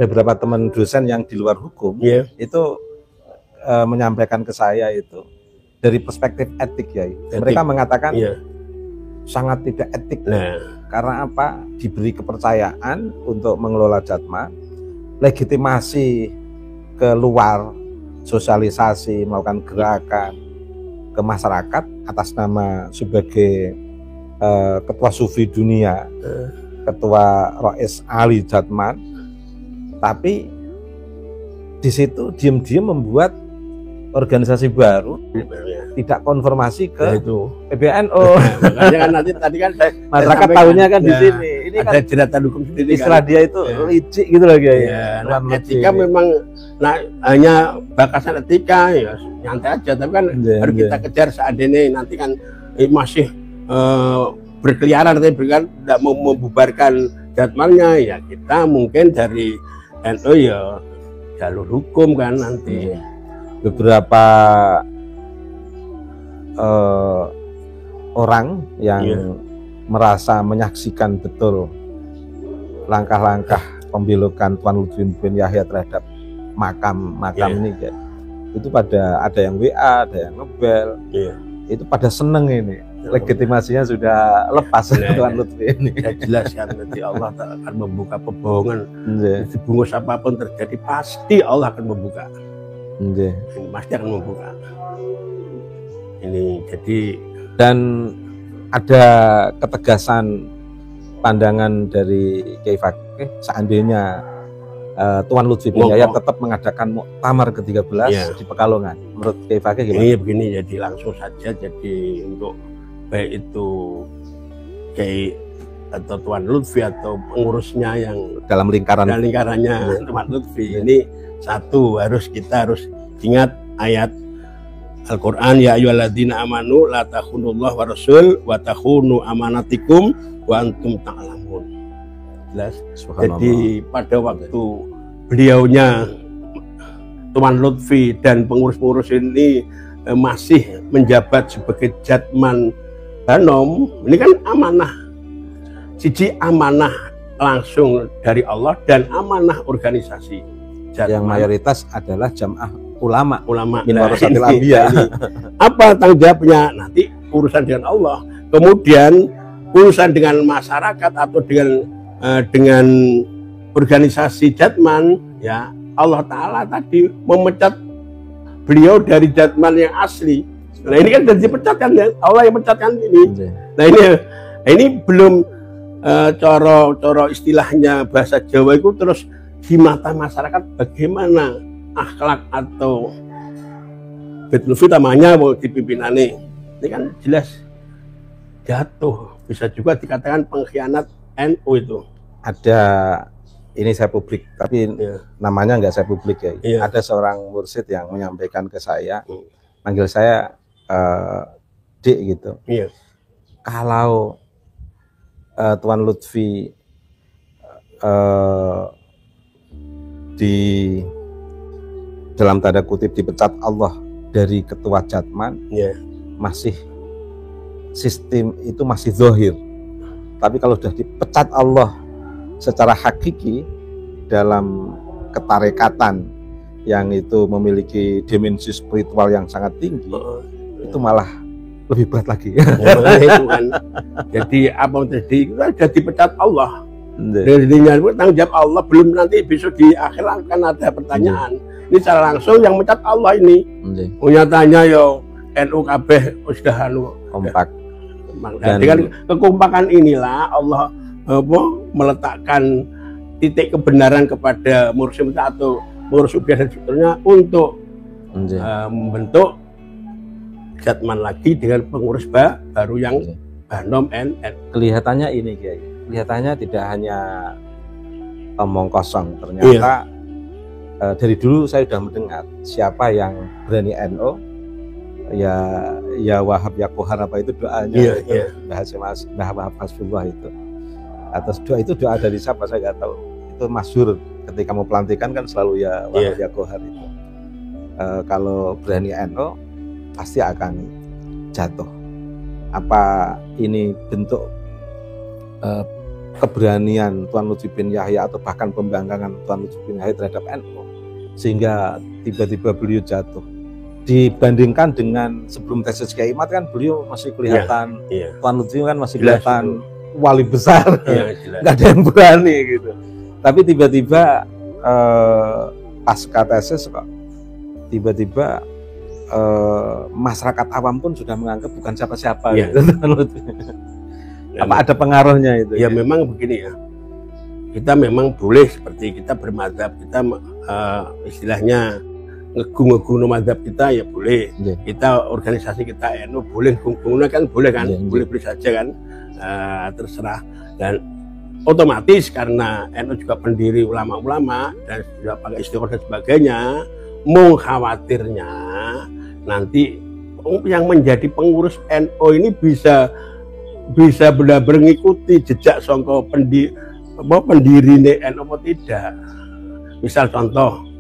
beberapa teman dosen yang di luar hukum itu menyampaikan ke saya itu dari perspektif etik ya. Mereka mengatakan sangat tidak etik. Karena apa? Diberi kepercayaan untuk mengelola Jatma, legitimasi keluar, sosialisasi, melakukan gerakan ke masyarakat atas nama sebagai ketua sufi dunia, ketua Rois Ali Jatman, tapi di situ diam-diam membuat organisasi baru tidak konfirmasi ke PBNU. Makanya kan nanti tadi kan masyarakat tahunya kan di sini. Ini ada kan jeratan hukum sendiri. Istilah dia itu licik gitu loh guys. Etika memang hanya bakasan etika ya nyantai aja, tapi kan harus kita kejar saat ini. Nanti kan masih berkeliaran, tapi kan tidak mau membubarkan jadwalnya ya, kita mungkin dari NU ya jalur hukum kan nanti. Beberapa orang yang merasa menyaksikan betul langkah-langkah pembelokan Tuan Lutfi bin Yahya terhadap makam ini ya. Itu pada ada yang WA, ada yang ngebel, itu pada seneng ini. Legitimasinya sudah lepas Tuan Lutfi ini. Ya jelas kan nanti Allah akan membuka pembohongan. Sebungkus apapun terjadi pasti Allah akan membuka. Pasti akan membuka. Ini jadi, dan ada ketegasan pandangan dari Kiai Fakih seandainya Tuan Lutfi bin Yahya tetap mengadakan muktamar ke-13 di Pekalongan. Menurut Kiai Fakih gimana? Ini begini, jadi langsung saja, jadi untuk baik itu Kiai atau Tuan Lutfi atau pengurusnya yang dalam lingkarannya Tuan Lutfi ini satu, kita harus ingat ayat Al-Quran, ya ayyuhalladzina amanu la takhunullah wa rasul wa takhunu amanatikum wa antum ta'lamun. Jelas. Jadi pada waktu beliaunya Tuan Lutfi dan pengurus-pengurus ini masih menjabat sebagai Jatman Hanom, ini kan amanah. Siji amanah langsung dari Allah dan amanah organisasi. Jatman. Yang mayoritas adalah jamaah ulama min warasatil anbiya. Apa tanggung jawabnya? Nanti urusan dengan Allah, kemudian urusan dengan masyarakat atau dengan organisasi Jatman ya. Allah Ta'ala tadi memecat beliau dari Jatman yang asli. Nah ini kan sudah dipecatkan ya, Allah yang pecatkan ini. Nah ini belum coro istilahnya bahasa Jawa itu terus di mata masyarakat bagaimana akhlak atau Lutfi namanya mau dipimpinane. Ini kan jelas jatuh, bisa juga dikatakan pengkhianat NU itu. Ada, ini saya publik tapi namanya nggak saya publik ya. Ada seorang mursyid yang menyampaikan ke saya, panggil saya Dik gitu. Kalau Tuan Lutfi di dalam tanda kutip dipecat Allah dari ketua Jatman, masih sistem itu masih zahir. Tapi kalau sudah dipecat Allah secara hakiki dalam ketarekatan yang itu memiliki dimensi spiritual yang sangat tinggi, itu malah lebih berat lagi. Itu kan. Jadi apa yang terjadi itu sudah dipecat Allah. Jadinya tanggung jawab Allah, belum nanti besok di akhir akan ada pertanyaan. Ini secara langsung yang mencat Allah ini. Nyatanya yo NU kabeh sudah kompak. Dan dengan kekompakan inilah Allah meletakkan titik kebenaran kepada mursyid atau pengurus ubiah dan sebetulnya untuk membentuk Jatman lagi dengan pengurus baru yang Hanom NN. Kelihatannya ini Kiai, kelihatannya tidak hanya omong kosong, ternyata dari dulu saya sudah mendengar siapa yang berani NU ya Wahab ya Kohar apa itu doanya Mbah Wahab Hasbullah itu. Atas doa itu doa dari siapa saya nggak tahu. Itu masyhur ketika mau pelantikan kan selalu ya Wahab ya Kohar itu. Kalau berani NU pasti akan jatuh. Apa ini bentuk keberanian Tuan Lutfi bin Yahya atau bahkan pembangkangan Tuan Lutfi bin Yahya terhadap NU sehingga tiba-tiba beliau jatuh. Dibandingkan dengan sebelum tesis Kiai Imad kan beliau masih kelihatan, Tuan Lutfi kan masih kelihatan wali besar, nggak ada yang berani gitu. Tapi tiba-tiba pasca tesis kok tiba-tiba masyarakat awam pun sudah menganggap bukan siapa-siapa gitu. Apa ada pengaruhnya itu? Ya memang begini ya, kita memang boleh seperti kita bermadzhab, kita istilahnya ngegung mazhab kita ya boleh, kita organisasi kita NU boleh gunakan boleh kan, boleh saja kan, terserah. Dan otomatis karena NU juga pendiri ulama-ulama dan sudah pakai istiqomah dan sebagainya, mau khawatirnya nanti yang menjadi pengurus NU ini bisa benar-benar mengikuti jejak songko pendiri NU atau tidak. Misal contoh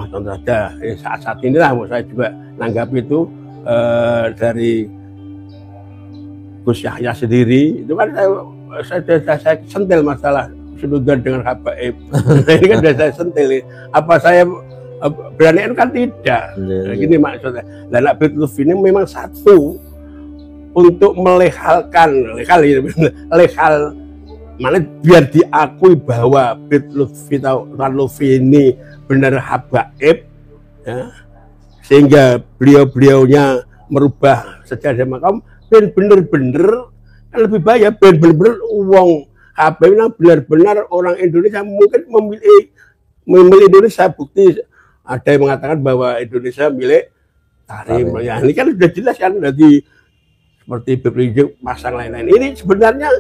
saja saat inilah saya juga nanggap itu dari Gus Yahya sendiri itu kan saya sentil masalah sududan dengan habaib. Ini kan sudah saya sentil. Apa saya berani kan tidak. Gini maksudnya. Dan Habib Lutfi ini memang satu untuk melehalkan lehal mana biar diakui bahwa Habib Lutfi Tuan Lutfi ini benar habaib ya, sehingga beliau-beliaunya merubah sejarah makam bener-bener kan lebih banyak bener-bener uang habaib yang benar-benar orang Indonesia mungkin memilih Indonesia. Bukti ada yang mengatakan bahwa Indonesia milik Tarim ya, ini kan sudah jelas kan dari seperti BPJ pasang lain-lain. Ini sebenarnya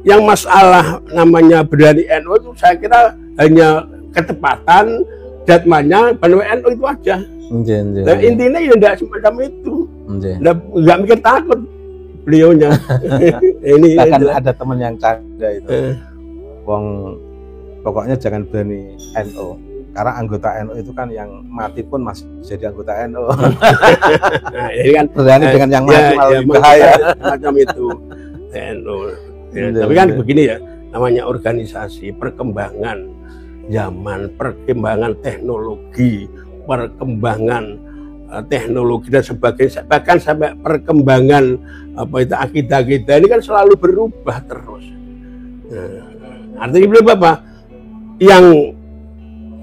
yang masalah namanya berani NU itu saya kira hanya ketepatan jadwalnya NU itu aja. Dan intinya ya tidak semacam itu. Nggak mikir takut beliaunya. Ini bahkan ada teman yang canda itu. Wong pokoknya jangan berani NU. Karena anggota NU itu kan yang mati pun masih jadi anggota NU. Nah, ini kan berani dengan yang mati malah lebih bahaya. Macam itu NU. Ya, tapi kan begini ya, namanya organisasi perkembangan zaman, perkembangan teknologi, perkembangan teknologi dan sebagainya, bahkan sampai perkembangan apa itu akidah kita ini kan selalu berubah terus. Nah, artinya apa? Yang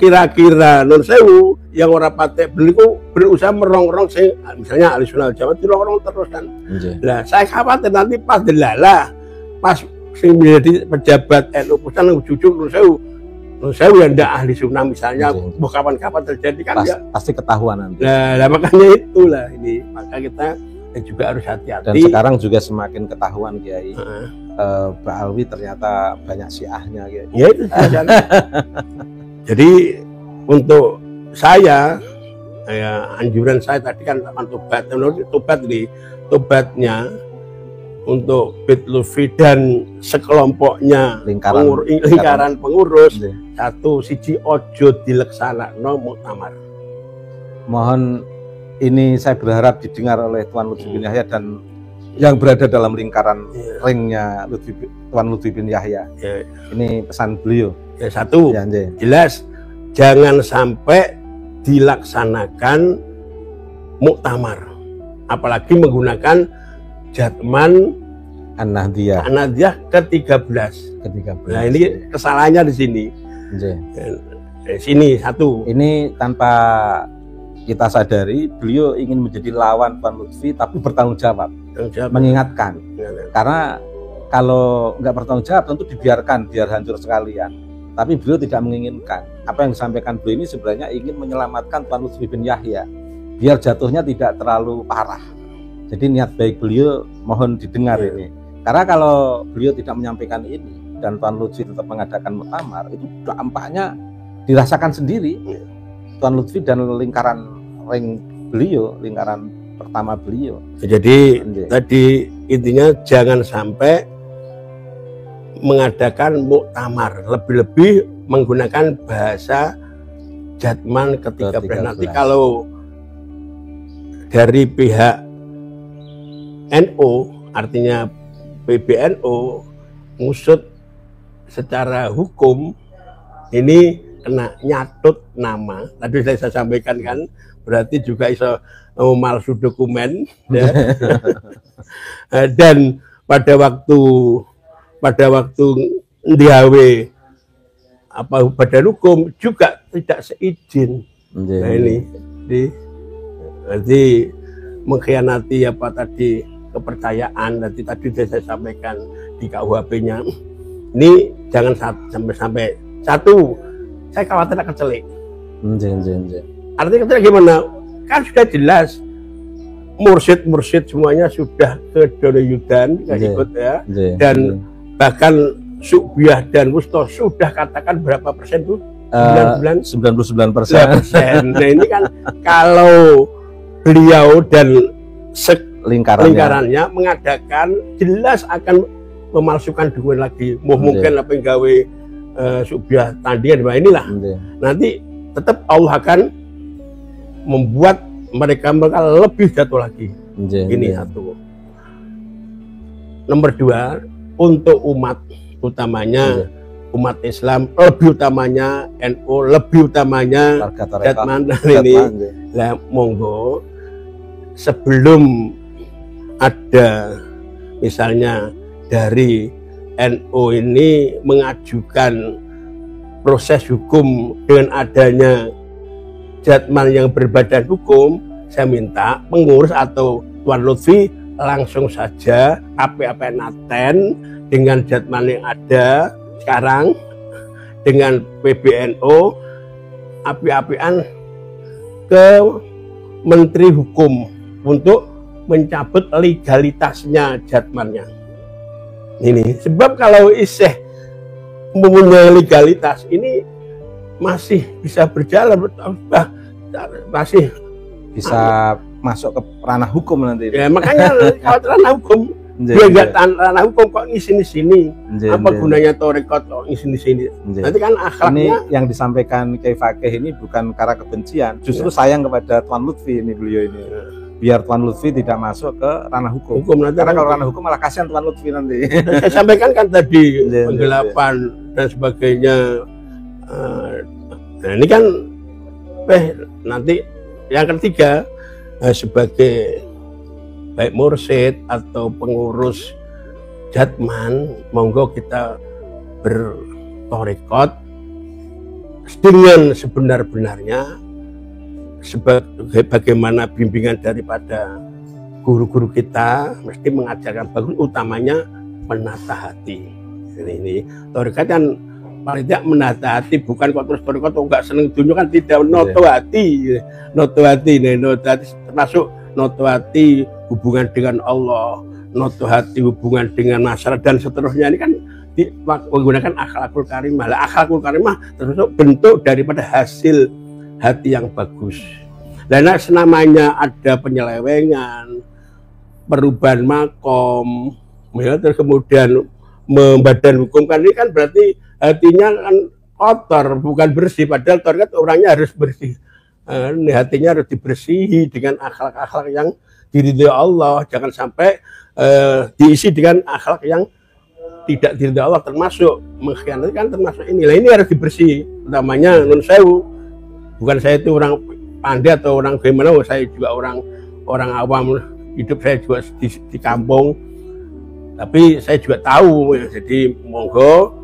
kira-kira non sewu yang orang patek beliku berusaha merongrong misalnya Ahlussunnah Wal Jamaah dirongrong terus kan. Nah, saya khawatir nanti pas delalah pas sing menjadi pejabat NU pusat yang jujur non sewu yang tidak ahli sunnah misalnya kapan-kapan terjadi kan ya pasti ketahuan nanti. Nah, makanya itulah ini maka kita juga harus hati-hati. Dan sekarang juga semakin ketahuan Kiai. Pak Alwi ternyata banyak syiahnya Kiai. Ya itu jadi untuk saya anjuran saya tadi kan tobatnya untuk Habib Lutfi dan sekelompoknya lingkaran pengurus satu siji ojo dileksanakno muktamar. Mohon ini saya berharap didengar oleh Tuan Lutfi bin Yahya dan yang berada dalam lingkaran ringnya Tuan Lutfi bin Yahya. Ini pesan beliau. Ya satu, jelas jangan sampai dilaksanakan muktamar, apalagi menggunakan jadman An-Nahdiyah ke-13. Nah ini kesalahannya di sini. Sini satu. Ini tanpa kita sadari beliau ingin menjadi lawan Tuan Lutfi tapi bertanggung jawab, mengingatkan. Karena kalau nggak bertanggung jawab tentu dibiarkan biar hancur sekalian. Tapi beliau tidak menginginkan. Apa yang disampaikan beliau ini sebenarnya ingin menyelamatkan Tuan Lutfi bin Yahya biar jatuhnya tidak terlalu parah. Jadi niat baik beliau mohon didengar ini. Karena kalau beliau tidak menyampaikan ini dan Tuan Lutfi tetap mengadakan muktamar, itu dampaknya dirasakan sendiri. Tuan Lutfi dan lingkaran ring beliau, lingkaran pertama beliau. Jadi tadi intinya jangan sampai mengadakan muktamar, lebih-lebih menggunakan bahasa jadman ke-13. Nanti kalau dari pihak NU, artinya PBNU ngusut secara hukum ini kena nyatut nama. Tadi saya sampaikan kan, berarti juga iso memalsu dokumen ya. Dan pada waktu diawe apa badan hukum juga tidak seizin. Nah ini berarti mengkhianati apa tadi kepercayaan. Tadi saya sampaikan di KUHP-nya. Ini jangan sampai satu, saya khawatir akan celik. Artinya kecelik gimana? Kan sudah jelas mursyid semuanya sudah ke Donoyudan ikut ya. Dan bahkan Su'biyah dan Wusto sudah katakan berapa persen tuh? 99%. Nah ini kan kalau beliau dan lingkarannya mengadakan, jelas akan memalsukan dukungan lagi. Mungkin apa yang gawe Su'biyah tandingan. Nah inilah nanti tetap Allah akan membuat mereka lebih jatuh lagi. Ini satu. Nomor dua, untuk umat utamanya umat Islam, lebih utamanya NU, lebih utamanya Jatman ini. Lah monggo sebelum ada misalnya dari NU ini mengajukan proses hukum dengan adanya Jatman yang berbadan hukum, saya minta pengurus atau Tuan Lutfi langsung saja apa-apa naten dengan Jatman yang ada sekarang dengan PBNU api-apian ke Menteri Hukum untuk mencabut legalitasnya Jatmannya. Ini sebab kalau iseh mempunyai legalitas ini masih bisa berjalan, masih bisa masuk ke ranah hukum nanti. Ya makanya kalau ranah hukum dia nggak ranah hukum kok ngisi di sini. Apa gunanya torikot kok ngisi di sini? Nanti kan akhlaknya. Ini yang disampaikan Kiai Fakih ini bukan karena kebencian, justru sayang kepada Tuan Lutfi ini beliau ini. Biar Tuan Lutfi tidak masuk ke ranah hukum. Nanti karena kalau ranah hukum malah kasihan Tuan Lutfi nanti. Saya sampaikan kan tadi penggelapan dan sebagainya. Nah ini kan nanti yang ketiga sebagai baik mursyid atau pengurus Jatman, monggo kita bertorikot dengan sebenar-benarnya sebagai bagaimana bimbingan daripada guru-guru kita mesti mengajarkan bagus, utamanya menata hati. Ini torikot kan paling tidak menata hati, bukan kok terus torikot enggak seneng dunia kan, tidak. Noto hati termasuk noto hati hubungan dengan Allah, noto hati hubungan dengan masyarakat dan seterusnya. Ini kan menggunakan akhlakul karimah. Akhlakul karimah termasuk bentuk daripada hasil hati yang bagus. Dan senamanya ada penyelewengan, perubahan makom, ya, terus kemudian membadan hukum kan, ini kan berarti hatinya kan kotor, bukan bersih. Padahal kan orangnya harus bersih. Hatinya harus dibersihi dengan akhlak-akhlak yang diridhoi Allah. Jangan sampai diisi dengan akhlak yang tidak diridhoi Allah, termasuk mengkhianati kan termasuk inilah. Ini harus dibersihi. Utamanya nun sewu. Bukan saya itu orang pandai atau orang gimana, saya juga orang awam, hidup saya juga di kampung. Tapi saya juga tahu, jadi monggo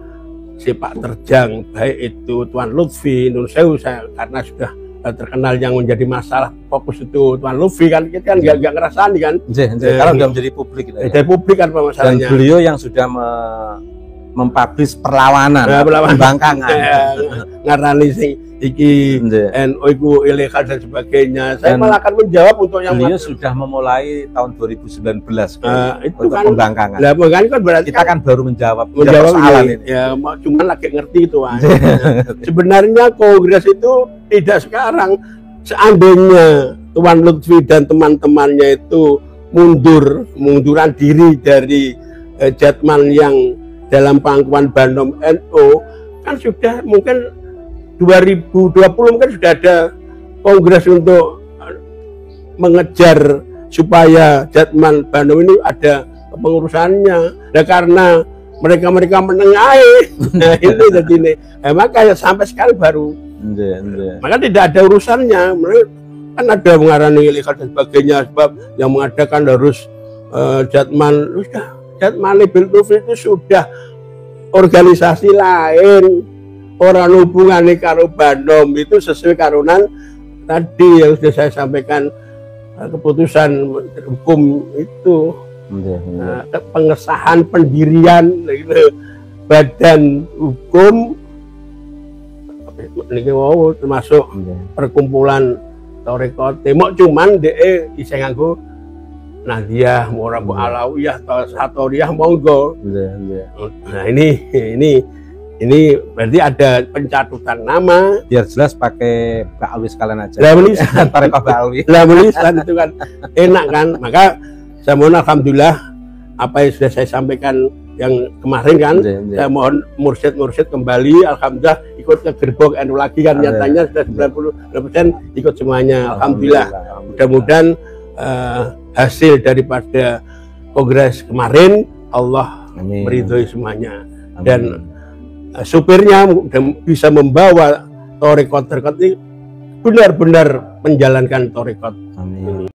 sepak terjang baik itu Tuan Lutfi, Nun Sewu, saya karena sudah terkenal yang menjadi masalah fokus itu Tuan Lutfi kan, kita kan nggak ngerasani kan. Kalau sudah menjadi publik, dari publik kan masalahnya. Dan beliau yang sudah mempublish perlawanan, pembangkangan, ngarani sing iki NU iku ilegal dan sebagainya. Saya malah akan menjawab untuk yang beliau sudah memulai tahun 2019 itu untuk kan pembangkangan. Lah kan berarti kita kan baru menjawab soalan ini. Ya cuma lagi ngerti itu. Sebenarnya kongres itu tidak sekarang. Seandainya Tuan Lutfi dan teman-temannya itu munduran diri dari Jatman yang dalam pangkuan Banom NU, kan sudah mungkin 2020 mungkin sudah ada kongres untuk mengejar supaya Jatman Banom ini ada pengurusannya. Nah, karena mereka menengahi. Nah, itu jadi ini. Maka sampai sekarang baru. Maka tidak ada urusannya. Mereka kan ada mengarani ilikal dan sebagainya, sebab yang mengadakan harus Jatman. Sudah, Jatman Biltufri itu sudah organisasi lain. Orang hubungannya karo Bandung itu sesuai karunan tadi yang sudah saya sampaikan, keputusan hukum itu. Pengesahan pendirian gitu, badan hukum ini wow, termasuk perkumpulan Thariqat Temok, cuman DE bisa nganggo Nahdiyah, Murabbu Alawiyah atau Satoriyah monggo. Nah ini berarti ada pencatutan nama. Biar jelas pakai Mbak Alwi sekalian aja. Lah menisan Thariqat Mbak Alwi. Lah menisan itu kan enak kan. Maka saya mohon alhamdulillah apa yang sudah saya sampaikan yang kemarin kan, saya mohon mursyid kembali, alhamdulillah ikut ke gerbong NU lagi kan, nyatanya sudah 90% ikut semuanya, alhamdulillah. Mudah-mudahan hasil daripada kongres kemarin Allah meridhoi semuanya. Dan supirnya bisa membawa Thariqat ini benar-benar menjalankan Thariqat.